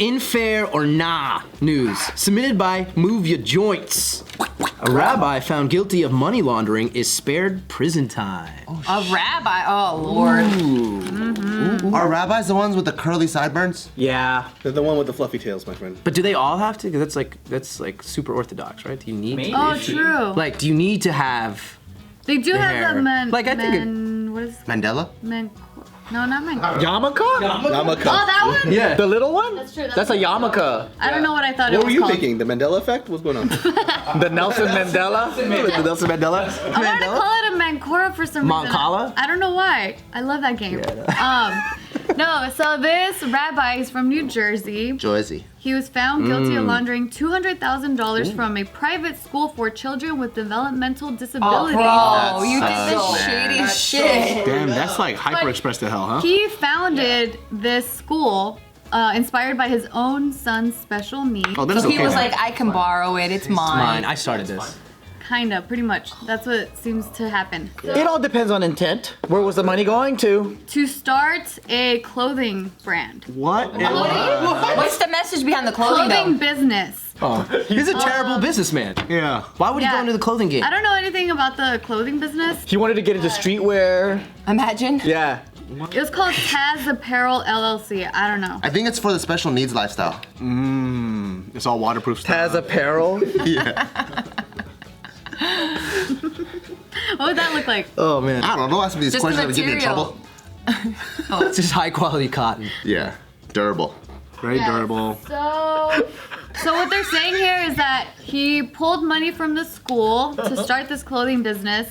in fair or nah news, submitted by Move Your Joints. A rabbi found guilty of money laundering is spared prison time. A rabbi? Oh, Lord. Are rabbis the ones with the curly sideburns? Yeah. They're the one with the fluffy tails, my friend. But do they all have to? Because that's like super orthodox, right? Do you need to? Oh, true. Like, do you need to have They do have hair? the men. Like, I think what is Mandela? men? No, not men. Yarmulke? Yarmulke. Oh, that one? Yeah. The little one? That's true. That's a yarmulke. I don't know what I thought it What was were you called. thinking? The Mandela effect? What's going on? The Nelson Mandela? The Nelson Mandela? I wanted to call it a Mancora for some reason. Mancala? I don't know why. I love that game. No, so this rabbi is from New Jersey. Jersey. He was found guilty of laundering $200,000 from a private school for children with developmental disabilities. Bro, you did That's this so shady bad. shit. Damn, that's like hyper express to hell, huh? He founded this school inspired by his own son's special needs. Oh, that's So he okay. was like, I can borrow it, it's mine. Mine. I started this. Kinda, pretty much. That's what seems to happen. It all depends on intent. Where was the money going to? To start a clothing brand. What? What's the message behind the clothing Clothing though? business. He's a terrible businessman. Yeah. Why would he Yeah. go into the clothing game? I don't know anything about the clothing business. He wanted to get into streetwear. Imagine. Yeah. It was called Taz Apparel LLC. I don't know. I think it's for the special needs lifestyle. It's all waterproof stuff. Has apparel. What would that look like? Oh man. I don't know. Ask me these Just the questions that would get me in material. trouble. It's just high quality cotton. Yeah. Durable. Very Yes. durable. So what they're saying here is that he pulled money from the school to start this clothing business,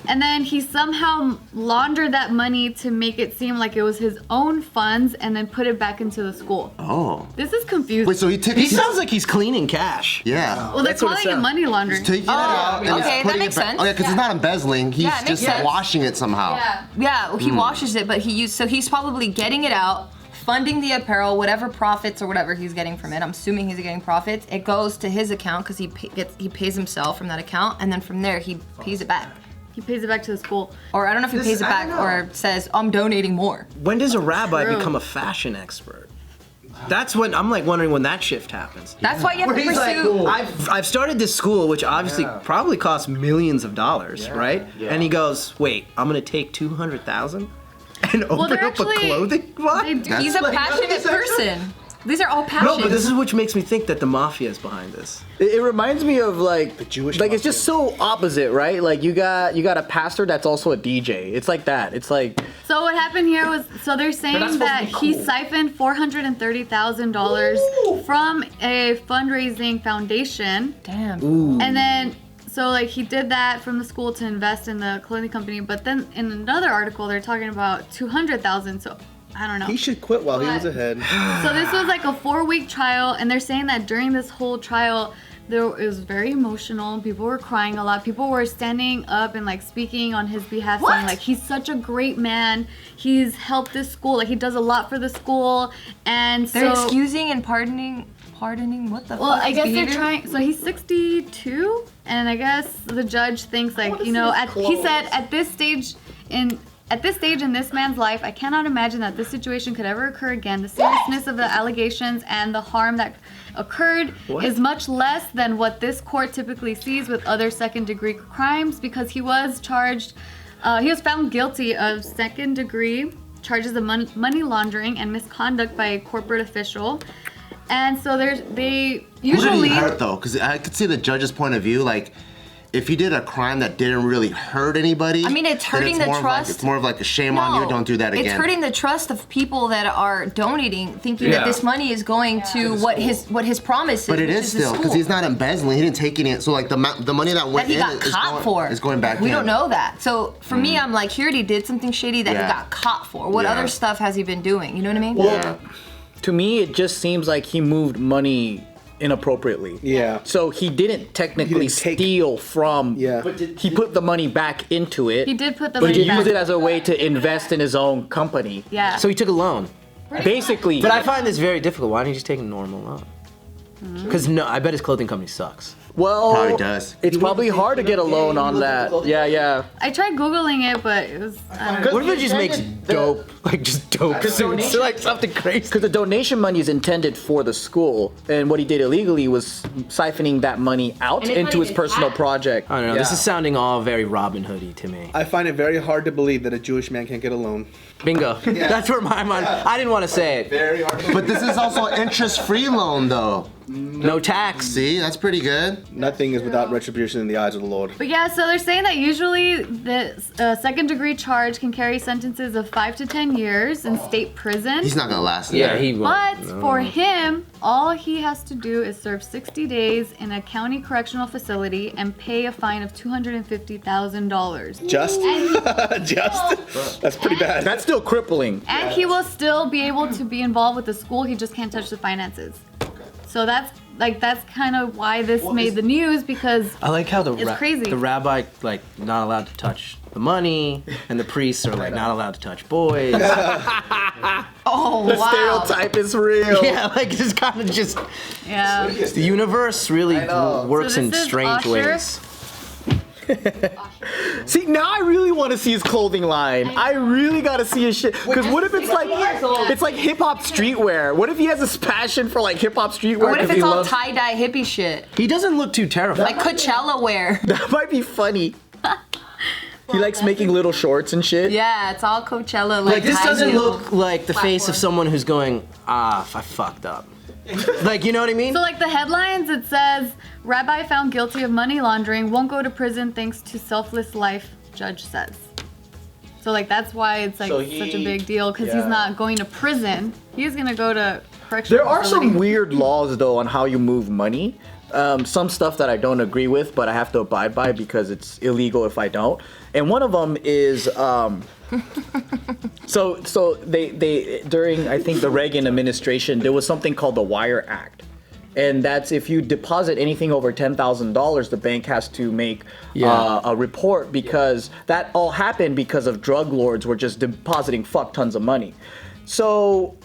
and then he somehow laundered that money to make it seem like it was his own funds, and then put it back into the school. Oh. This is confusing. Wait, so he took He sounds like he's cleaning cash. Yeah. well, they're That's what it calling it sounds- money laundering. He's taking it out and okay, he's that putting makes it back. sense. Oh yeah, because he's not embezzling. He's Yeah, it makes just sense. washing it somehow. Yeah. Yeah, he washes it, but so he's probably getting it out, funding the apparel, whatever profits or whatever he's getting from it. I'm assuming he's getting profits. It goes to his account because he pays himself from that account, and then from there he pays it back. He pays it back to the school. Or I don't know if he pays it I back don't know. or says I'm donating more. When does a rabbi True. become a fashion expert? That's when I'm like wondering when that shift happens. That's why you have to He's like, pursue. I've started this school, which obviously probably costs millions of dollars, right? And he goes, wait, I'm gonna take 200,000 and open they're up a actually- clothing They line? do. He's a passionate person. These are all passions. No, but this is which makes me think that the mafia is behind this. It reminds me of like the Jewish like it's just so opposite, right? Like you got a pastor that's also a DJ. It's like that. It's like So what happened here was, so they're that's saying supposed that to be he cool. siphoned $430,000 from a fundraising foundation. Damn. And then, so like he did that from the school to invest in the clothing company, but then in another article they're talking about 200,000. So I don't know. He should quit while he was But- ahead. So this was like a 4-week trial, and they're saying that during this whole trial, it was very emotional. People were crying a lot. People were standing up and like speaking on his behalf, saying like he's such a great man. He's helped this school. Like he does a lot for the school, and They're so. excusing and pardoning what the Well, fuck? I is guess they're behavior? trying. So he's 62, and I guess the judge thinks like, you know, he said at this stage in this man's life, I cannot imagine that this situation could ever occur again. The seriousness of the allegations and the harm that occurred is much less than what this court typically sees with other second-degree crimes, because he was charged. He was found guilty of second-degree charges of money laundering and misconduct by a corporate official. And so they Who did usually he hurt though? Because I could see the judge's point of view. Like, if he did a crime that didn't really hurt anybody, I mean, it's then hurting the more of trust. it's more of like a shame on you. Don't do that again. It's hurting the trust of people that are donating, thinking that this money is going to what his promise is. But it which is the still because school. he's not embezzling. He didn't take any. So like the money that that went he in got is caught going, for is going back. We to don't him. know that. So for me, I'm like, he already did something shady that he Yeah. got caught for. What Yeah. other stuff has he been doing? You know what I mean? Yeah. to me it just seems like he moved money inappropriately. Yeah. So he didn't technically He didn't take- steal from. Yeah. He put the money back into it. he did put the But he money used it back. as a way to invest in his own company. Yeah. So he took a loan. Basically. But I find this very difficult. Why don't you just take a normal loan? Because no, I bet his clothing company sucks. well, Probably does. it's probably hard to get a loan on that. Yeah, yeah. I tried Googling it, but it was, I don't know. What if it just makes dope, like just dope suits, like something crazy. Because the donation money is intended for the school, and what he did illegally was siphoning that money out And it's into not his even personal taxed. project. I don't know. This is sounding all very Robin Hoody to me. I find it very hard to believe that a Jewish man can't get a loan. Bingo. That's where my mind. I didn't want to say it. Very hard. But this is also an interest-free loan, though. No tax. See, that's pretty good. Nothing is without retribution in the eyes of the Lord. But yeah, so they're saying that usually the second-degree charge can carry sentences of 5 to 10 years in state prison. He's not gonna last. Yeah, there. he won't. But for him, all he has to do is serve 60 days in a county correctional facility and pay a fine of $250,000. Just? Just? That's pretty bad. That's still crippling. And he will still be able to be involved with the school. He just can't touch the finances. So that's kind of why this made the news, because I like how It's crazy. the rabbi like not allowed to touch the money, and the priests are like not allowed to touch boys. Oh, The wow. stereotype is real. Yeah, like it's kind of just yeah. the universe really know. works So in this is strange Usher. ways. See, now I really want to see his clothing line. I really gotta see his shit. Because what if it's like hip hop streetwear? What if he has this passion for like hip hop streetwear? What if 'cause it's he all loves- tie-dye hippie shit? He doesn't look too terrifying. Like Coachella wear. That might be funny. He likes making little shorts and shit. Yeah, it's all Coachella. Like this high doesn't heel look like the face of platform. someone who's going, I fucked up. Like, you know what I mean? So like the headlines, it says, Rabbi found guilty of money laundering, won't go to prison thanks to selfless life, judge says. So like that's why it's like So such a he- big deal, because yeah. he's not going to prison. He's gonna go to correctional There are facility. some weird laws though on how you move money. Some stuff that I don't agree with, but I have to abide by because it's illegal if I don't. And one of them is so they during I think the Reagan administration there was something called the Wire Act. And that's if you deposit anything over $10,000, the bank has to make a report, because that all happened because of drug lords were just depositing fuck tons of money. So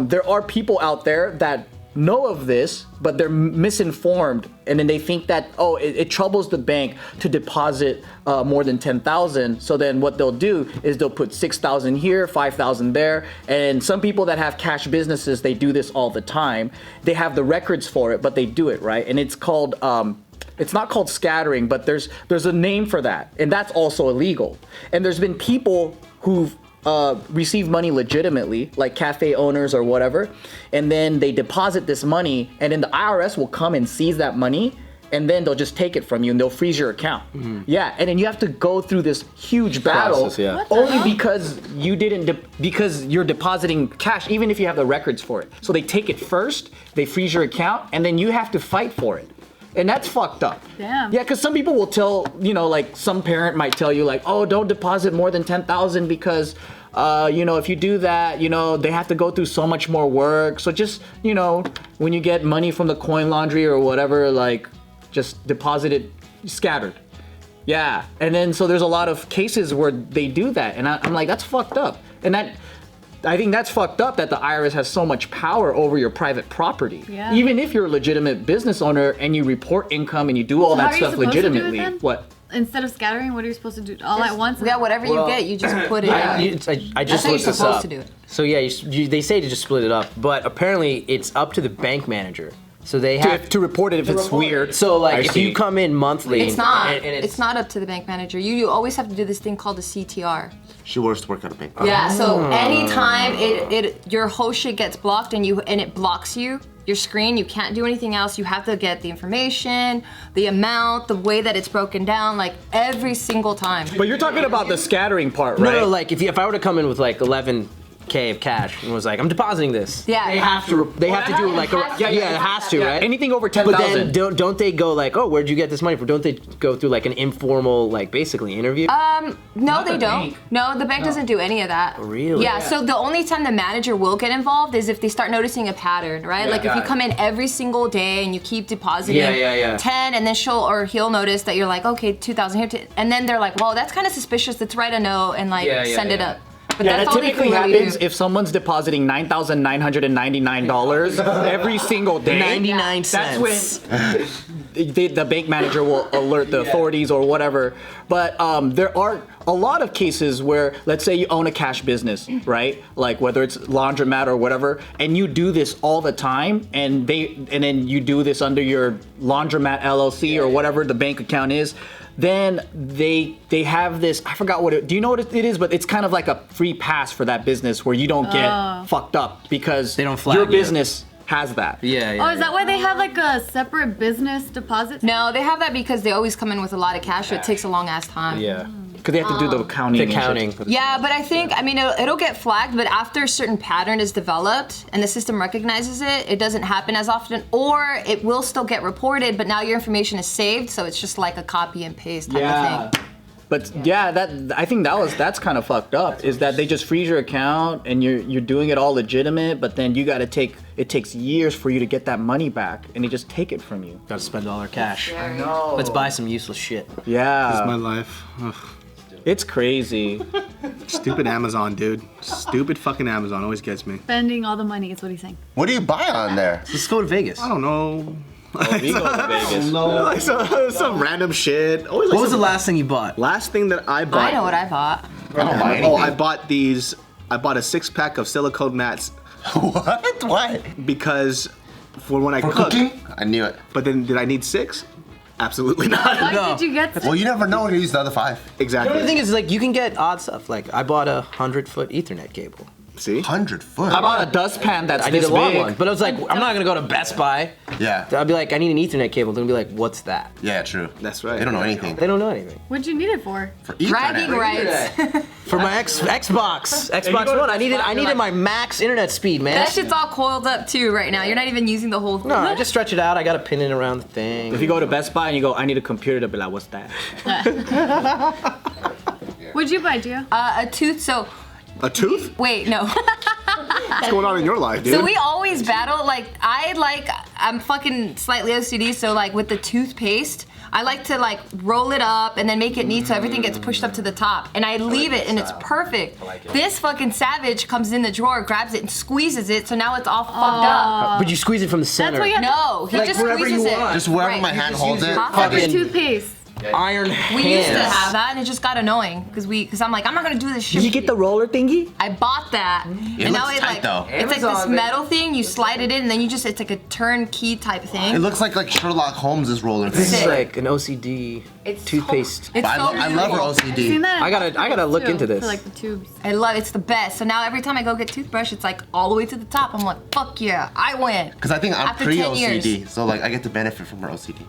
there are people out there that know of this, but they're misinformed, and then they think that it troubles the bank to deposit more than 10,000. So then what they'll do is they'll put 6,000 here, 5,000 there, and some people that have cash businesses, they do this all the time. They have the records for it, but they do it right, and it's called. It's not called scattering, but there's a name for that, and that's also illegal. And there's been people who've receive money legitimately, like cafe owners or whatever, and then they deposit this money, and then the IRS will come and seize that money, and then they'll just take it from you and they'll freeze your account. Yeah, and then you have to go through this huge battle Process, yeah. only because you didn't because you're depositing cash, even if you have the records for it. So they take it first, they freeze your account, and then you have to fight for it. And that's fucked up. Damn. Yeah, because some people will tell, like some parent might tell you like, oh, don't deposit more than 10,000 because, if you do that, they have to go through so much more work. So just, when you get money from the coin laundry or whatever, like just deposit it scattered. Yeah. And then so there's a lot of cases where they do that. And I'm like, that's fucked up. And I think that's fucked up that the IRS has so much power over your private property. Yeah. Even if you're a legitimate business owner and you report income and you do all So how that are you stuff supposed to do it legitimately. then? What? Instead of scattering, what are you supposed to do? All at once? Yeah, whatever you get, you just put it I in. just That's how you're looked this supposed up. to do it. So yeah, they say to just split it up, but apparently it's up to the bank manager. So they have To report it if it's weird. So like I if see. you come in monthly, It's not. and It's not up to the bank manager. You always have to do this thing called a CTR. She works to work at a bank. Yeah. So anytime your whole shit gets blocked and it blocks your screen, you can't do anything else. You have to get the information, the amount, the way that it's broken down, like every single time. But you're talking about the scattering part, right? No, like if I were to come in with like 11K of cash and was like, I'm depositing this. Yeah. They have to do like it has to, right? Anything over But 10,000. then don't they go like, oh, where'd you get this money from? Don't they go through like an informal, like basically interview? No, they the don't. bank. No, the bank doesn't do any of that. Really? Yeah, so the only time the manager will get involved is if they start noticing a pattern, right? Like if you come in every single day and you keep depositing Yeah. 10 and then he'll notice that you're like, okay, 2,000 here, and then they're like, well, that's kind of suspicious. Let's write a note and send it up. But Yeah, that's that all they typically can really happens do. if someone's depositing $9,999 every single day. 99 That's when cents. the bank manager will alert the authorities or whatever. But there are a lot of cases where, let's say you own a cash business, right? Like whether it's laundromat or whatever, and you do this all the time, and then you do this under your laundromat LLC or whatever the bank account is. Then they have this, I forgot do you know what it is? But it's kind of like a free pass for that business where you don't get fucked up because They don't flag your you. business has that. Yeah. Oh, is that why they have like a separate business deposit? No, they have that because they always come in with a lot of cash, so it takes a long ass time. Yeah. Because they have to do the accounting. The accounting. Yeah, but I think, I mean, it'll get flagged, but after a certain pattern is developed and the system recognizes it, it doesn't happen as often, or it will still get reported, but now your information is saved, so it's just like a copy and paste type of thing. But I think that's kind of fucked up. Is that they just freeze your account and you're doing it all legitimate, but then it takes years for you to get that money back, and they just take it from you. Gotta spend all our cash. I know. Let's buy some useless shit. Yeah. This is my life. Ugh. It's crazy. Stupid Amazon, dude. Stupid fucking Amazon always gets me. Spending all the money is what he's saying. What do you buy on there? Let's go to Vegas. I don't know. We go to Vegas. Like some random shit. Always like What was the some- last thing you bought? last thing that I bought? I know what I bought. I don't buy anything. Oh, I bought these. I bought a 6-pack of silicone mats What? What? because for when I For cook. cooking? I knew it. But then did I need 6? Absolutely not. Why No. did you get Well, you never know when you use the other 5. The Exactly. thing is, like, you can get odd stuff. Like, I bought a 100-foot Ethernet cable. See? 100 foot. I bought a dustpan that's I did this a long big. one, but I was like, I'm not gonna go to Best Buy. Yeah. I'll be like, I need an Ethernet cable. They're gonna be like, what's that? Yeah, true. That's right. They don't know anything. They don't know anything. What'd you need it for? For Ethernet. Bragging rights. For my Xbox One, I needed my max internet speed, man. That shit's all coiled up too right now. You're not even using the whole thing. No, I just stretch it out. I gotta pin it around the thing. If you go to Best Buy and you go, I need a computer, they'll be like, what's that? What'd you buy, Gio? A tooth, so, A tooth? wait, no. What's going on in your life, dude? So we always battle, I'm fucking slightly OCD, so like with the toothpaste, I like to like roll it up and then make it neat so everything gets pushed up to the top. And I leave it and it's perfect. This fucking savage comes in the drawer, grabs it and squeezes it, so now it's all fucked up. But you squeeze it from the center. That's what you have No, he Like, just wherever squeezes you it. want. Just wherever Right. my hand holds it. Huh? Separate fucking- toothpaste. Iron hands. We used to have that and it just got annoying because I'm like, I'm not gonna do this shit. Did you get the roller thingy? I bought that. It looks tight, though. It's like this Amazon, metal thing, you slide it in and then it's like a turnkey type thing. It looks like Sherlock Holmes' roller This thing. is like an OCD It's toothpaste. It's But so I love her beautiful. Seen OCD. that in I gotta look too, into this. For like the tubes. I love it's the best. So now every time I go get toothbrush, it's like all the way to the top. I'm like, fuck yeah, I win. Because I think I'm After 10 years. pre-OCD, so like I get to benefit from her OCD.